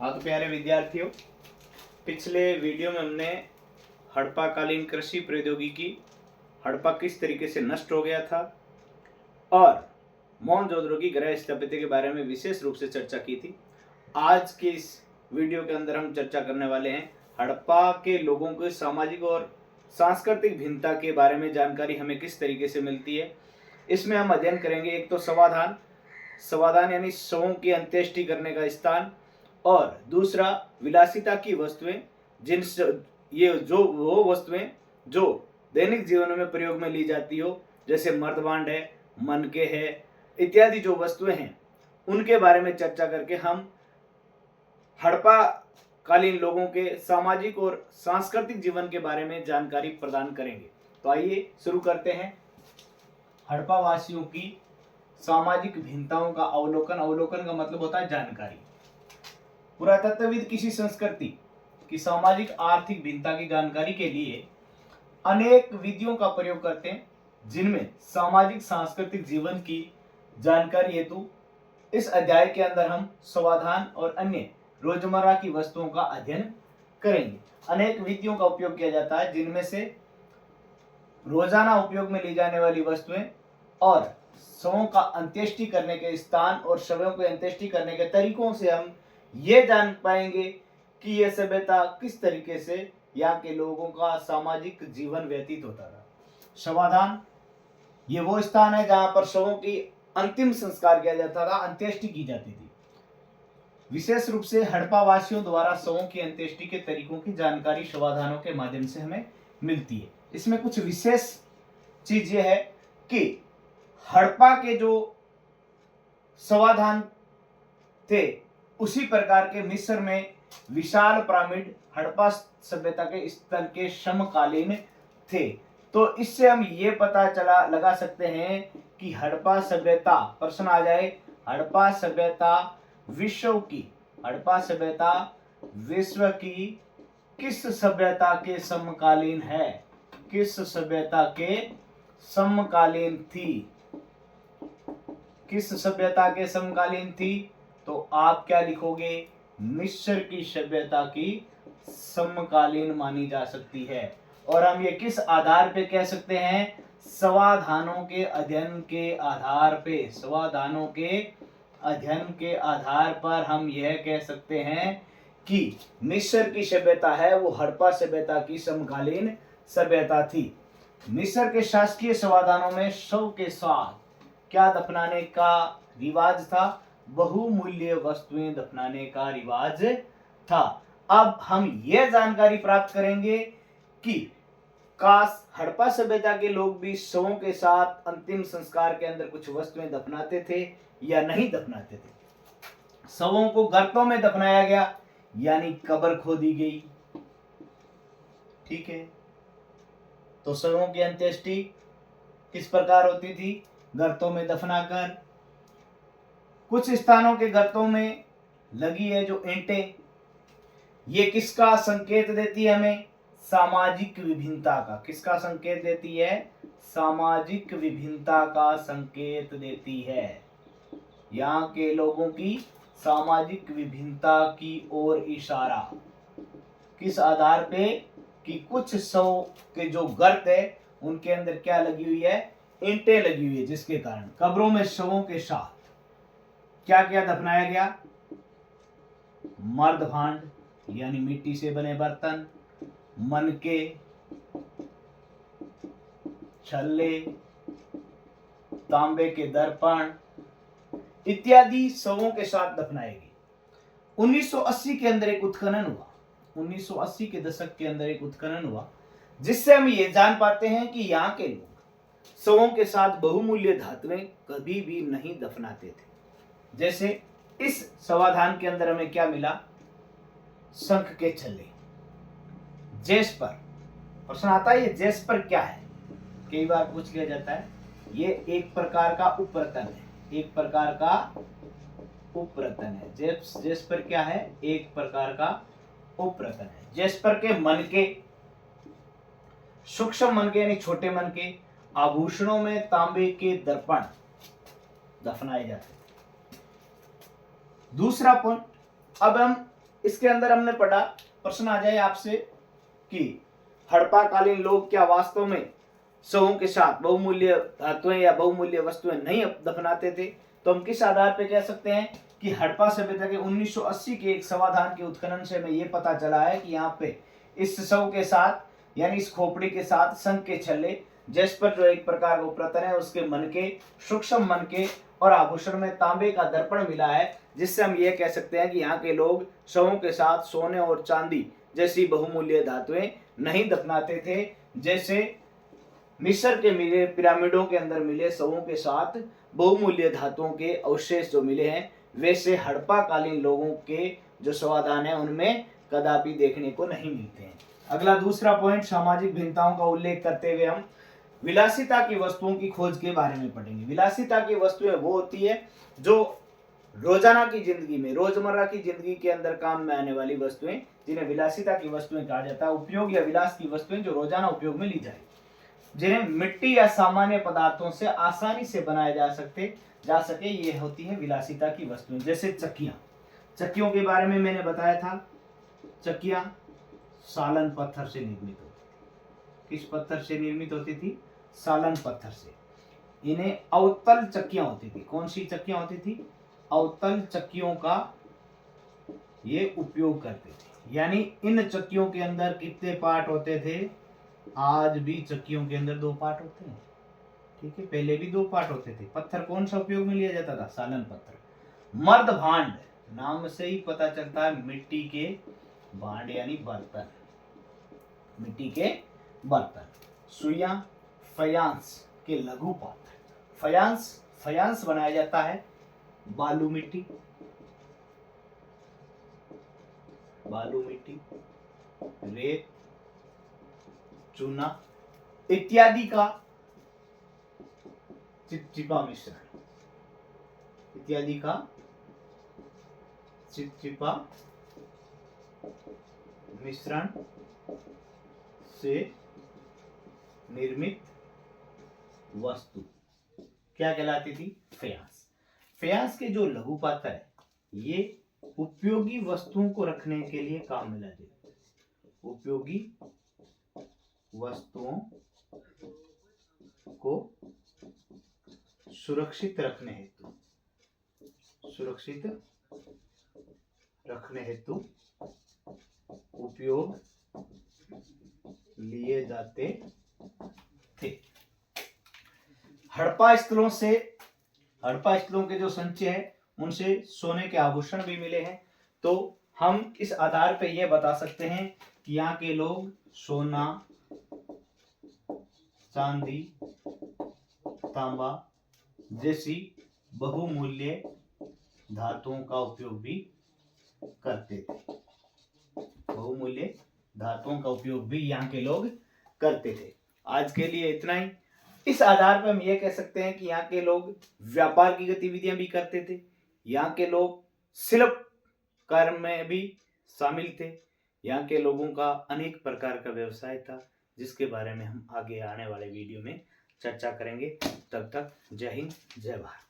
हाँ तो प्यारे विद्यार्थियों, पिछले वीडियो में हमने हड़प्पा कालीन कृषि प्रौद्योगिकी, हड़प्पा किस तरीके से नष्ट हो गया था और मोहनजोदड़ो की गृह स्थापत्य के बारे में विशेष रूप से चर्चा की थी। आज के इस वीडियो के अंदर हम चर्चा करने वाले हैं हड़प्पा के लोगों के सामाजिक और सांस्कृतिक भिन्नता के बारे में जानकारी हमें किस तरीके से मिलती है। इसमें हम अध्ययन करेंगे एक तो समाधान, समाधान यानी शवों की अंत्येष्टि करने का स्थान, और दूसरा विलासिता की वस्तुएं, जिन ये जो वो वस्तुएं जो दैनिक जीवन में प्रयोग में ली जाती हो, जैसे मर्दभांड है, मनके है इत्यादि जो वस्तुएं हैं, उनके बारे में चर्चा करके हम हड़प्पा कालीन लोगों के सामाजिक और सांस्कृतिक जीवन के बारे में जानकारी प्रदान करेंगे। तो आइए शुरू करते हैं। हड़प्पा वासियों की सामाजिक भिन्नताओं का अवलोकन। अवलोकन का मतलब होता है जानकारी। पुरातत्वविद किसी संस्कृति की सामाजिक आर्थिक भिन्नता की जानकारी के लिए अनेक विधियों का प्रयोग करते हैं, जिनमें सामाजिक सांस्कृतिक जीवन की जानकारी हेतु इस अध्याय के अंदर हम समाधान और अन्य रोजमर्रा की वस्तुओं का अध्ययन करेंगे। अनेक विधियों का उपयोग किया जाता है, जिनमें से रोजाना उपयोग में ली जाने वाली वस्तुएं और शवों का अंत्येष्टि करने के स्थान और शवों को अंत्येष्टि करने के तरीकों से हम ये जान पाएंगे कि यह सभ्यता किस तरीके से यहाँ के लोगों का सामाजिक जीवन व्यतीत होता था। समाधान ये वो स्थान है जहां पर शवों की अंतिम संस्कार किया जाता था, अंत्येष्टि की जाती थी। विशेष रूप से हड़प्पा वासियों द्वारा शवों की अंत्येष्टि के तरीकों की जानकारी समाधानों के माध्यम से हमें मिलती है। इसमें कुछ विशेष चीज ये है कि हड़प्पा के जो समाधान थे, उसी प्रकार के मिस्र में विशाल पिरामिड हड़प्पा सभ्यता के स्तर के समकालीन थे। तो इससे हम ये पता लगा सकते हैं कि हड़प्पा सभ्यता, प्रश्न आ जाए, हड़प्पा सभ्यता विश्व की किस सभ्यता के समकालीन है, किस सभ्यता के समकालीन थी, किस सभ्यता के समकालीन थी? तो आप क्या लिखोगे? मिस्र की सभ्यता की समकालीन मानी जा सकती है। और हम ये किस आधार पे कह सकते हैं? समाधानों के अध्ययन के आधार पे, समाधानों के अध्ययन के आधार पर हम यह कह सकते हैं कि मिस्र की सभ्यता है वो हड़प्पा सभ्यता की समकालीन सभ्यता थी। मिस्र के शासकीय समाधानों में शव के साथ क्या दफनाने का रिवाज था? बहुमूल्य वस्तुएं दफनाने का रिवाज था। अब हम यह जानकारी प्राप्त करेंगे कि काश हड़प्पा सभ्यता के लोग भी शवों के साथ अंतिम संस्कार के अंदर कुछ वस्तुएं दफनाते थे या नहीं दफनाते थे। शवों को गर्तों में दफनाया गया, यानी कब्र खोदी गई। ठीक है, तो शवों की अंत्येष्टि किस प्रकार होती थी? गर्तों में दफनाकर। कुछ स्थानों के गर्तों में लगी है जो ईंटें, ये किसका संकेत देती है हमें? सामाजिक विभिन्नता का। किसका संकेत देती है? सामाजिक विभिन्नता का संकेत देती है। यहाँ के लोगों की सामाजिक विभिन्नता की ओर इशारा। किस आधार पे? कि कुछ शव के जो गर्त है उनके अंदर क्या लगी हुई है? ईंटें लगी हुई है, जिसके कारण कब्रों में शवों के साथ क्या क्या दफनाया गया? मर्दभांड यानी मिट्टी से बने बर्तन, मनके, छल्ले, तांबे के दर्पण इत्यादि शवों के साथ दफनाए गए। 1980 के अंदर एक उत्खनन हुआ, 1980 के दशक के अंदर एक उत्खनन हुआ, जिससे हम ये जान पाते हैं कि यहाँ के लोग शवों के साथ बहुमूल्य धातुएं कभी भी नहीं दफनाते थे। जैसे इस समाधान के अंदर हमें क्या मिला? शंख के छल्ले, जेस्पर। प्रश्न आता है ये जेस्पर क्या है? कई बार पूछ लिया जाता है। ये एक प्रकार का उपरतन है, एक प्रकार का उपरतन है। जेस्पर क्या है? एक प्रकार का उपरतन है। जेस्पर के मनके, सूक्ष्म मनके यानी छोटे मनके, आभूषणों में तांबे के दर्पण दफनाए जाते। दूसरा पॉइंट, अब हम इसके अंदर हमने पढ़ा, प्रश्न आ जाए आपसे कि हड़प्पाकालीन लोग क्या वास्तव में शवों के साथ बहुमूल्य धातुएं या बहुमूल्य वस्तुएं नहीं दफनाते थे? तो हम किस आधार पे कह सकते हैं कि हड़प्पा सभ्यता के 1980 के एक समाधान के उत्खनन से हमें यह पता चला है कि यहाँ पे इस शव के साथ यानी इस खोपड़ी के साथ शंख के छल्ले, जिस पर जो एक प्रकार का प्रतन है, उसके मन के सूक्ष्म मन के और आभूषण में तांबे का दर्पण मिला है, जिससे हम ये कह सकते हैं कि यहाँ के लोग शवों के साथ सोने और चांदी जैसी बहुमूल्य धातुएं नहीं दफनाते थे, जैसे मिस्र के मिले पिरामिडों के अंदर मिले शवों के साथ बहुमूल्य धातुओं के अवशेष जो मिले हैं, वैसे हड़प्पाकालीन लोगों के जो समाधान है उनमें कदापि देखने को नहीं मिलते हैं। अगला दूसरा पॉइंट, सामाजिक भिन्नताओं का उल्लेख करते हुए हम विलासिता की वस्तुओं की खोज के बारे में पढ़ेंगे। विलासिता की वस्तुएं वो होती है जो रोजाना की जिंदगी में, रोजमर्रा की जिंदगी के अंदर काम में आने वाली वस्तुएं, जिन्हें विलासिता की वस्तुएं कहा जाता है। उपयोग या विलास की वस्तुएं जो रोजाना उपयोग में ली जाए, जिन्हें मिट्टी या सामान्य पदार्थों से आसानी से बनाए जा सके, ये होती है विलासिता की वस्तुएं। जैसे चक्कियां, चक्कियों के बारे में मैंने बताया था, चक्कियां सालन पत्थर से निर्मित होती। किस पत्थर से निर्मित होती थी? सालन पत्थर से। इन्हें अवतल चक्कियां होती थी। कौन सी चक्कियां होती थी? अवतल चक्कियों का ये उपयोग करते थे। यानी इन चक्कियों के अंदर कितने पार्ट होते थे? आज भी चक्कियों के अंदर 2 पार्ट होते हैं, ठीक है। पहले भी 2 पार्ट होते थे। पत्थर कौन सा उपयोग में लिया जाता था? सालन पत्थर। मर्द भांड, नाम से ही पता चलता है मिट्टी के भांड यानी बर्तन, मिट्टी के बर्तन। सुइयां, फयांस के लघु पात्र। फयांस बनाया जाता है बालू मिट्टी, रेत, चूना इत्यादि का चिपचिपा मिश्रण से निर्मित वस्तु क्या कहलाती थी? फयांस। फयांस के जो लघु पात्र है, ये उपयोगी वस्तुओं को रखने के लिए काम में लाते हैं। उपयोगी वस्तुओं को सुरक्षित रखने हेतु उपयोग लिए जाते थे। हड़प्पा स्थलों के जो संचय है, उनसे सोने के आभूषण भी मिले हैं। तो हम इस आधार पर यह बता सकते हैं कि यहाँ के लोग सोना, चांदी, तांबा जैसी बहुमूल्य धातुओं का उपयोग भी करते थे। बहुमूल्य धातुओं का उपयोग भी यहाँ के लोग करते थे। आज के लिए इतना ही। इस आधार पर हम यह कह सकते हैं कि यहाँ के लोग व्यापार की गतिविधियां भी करते थे। यहाँ के लोग शिल्प कार्य में भी शामिल थे। यहाँ के लोगों का अनेक प्रकार का व्यवसाय था, जिसके बारे में हम आगे आने वाले वीडियो में चर्चा करेंगे। तब तक जय हिंद, जय भारत।